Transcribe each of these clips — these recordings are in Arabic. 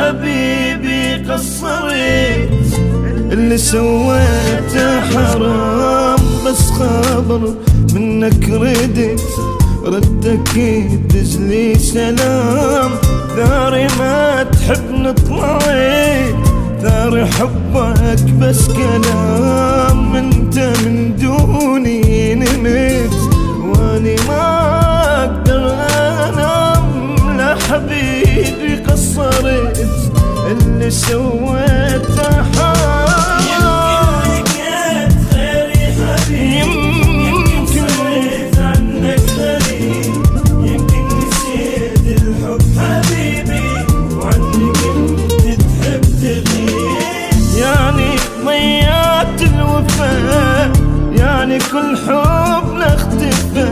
حبيبي قصرت، اللي سويته حرام بس خبر منك ردك يدز لي سلام. ثاري ما تحبني طلعت، ثاري حبك بس كلام. انت من دوني نمت واني ما اقدر انام. لا حبيبي قصرت، اللي سويته حرام. يعني كل حبنا اختفى،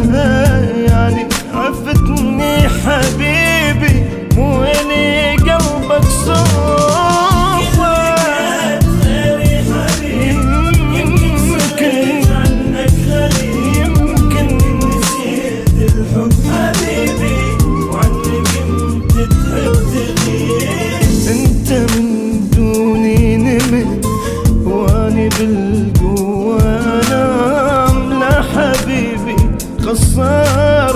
يعني عفتني حبيبي مو اني قلبك صوفه. يمكن نسيت الحب حبيبي وعنك انت تحب تغيب. انت من دوني نمت واني بالقوة انام. لا حبيبي قصرت،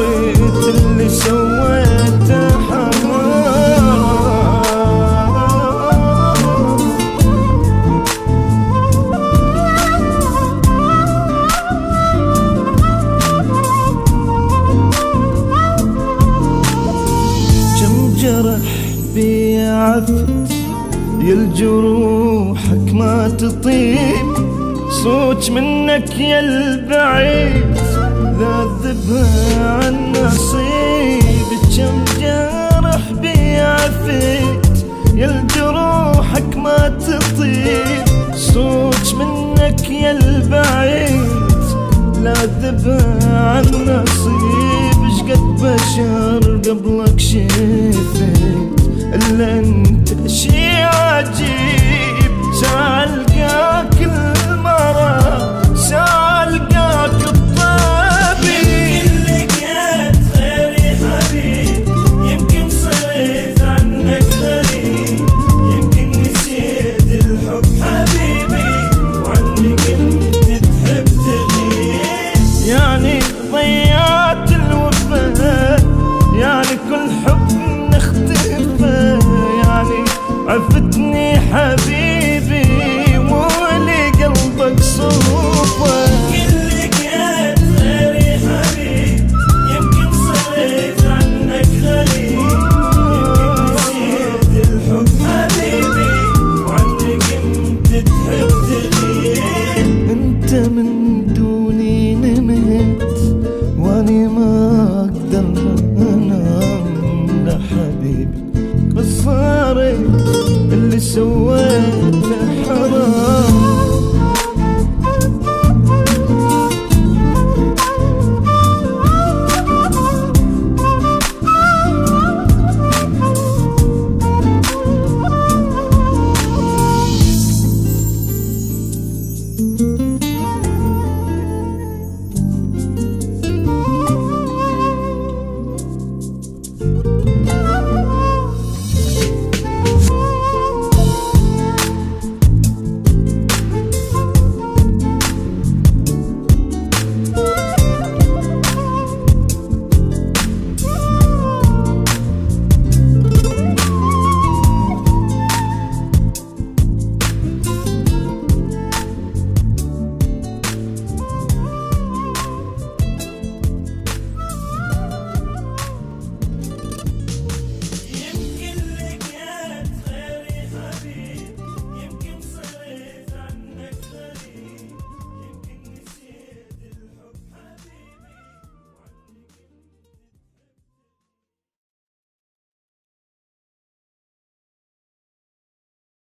اللي سويته حرام. كم جرح بي عفت يا الجروحك ما تطيب. صوت منك يا البعيد ذاذبها عن نصيب. كم جرح بي عفت يا الجروحك ما تطيب. صوت منك يا البعيد لاذبها عن نصيب. شقد بشر قبلك شفت الا انت شي عجيب. سالقاك المرض سالقاك الطبيب. يمكن لقيت غيري حبيب، يمكن صرت عنك غريب. يمكن نسيت الحب حبيبي وعنك انت تحب تغيب. يعني ضيعت الوفاء، يعني كل حب نختفى. يعني عفتني حبيبي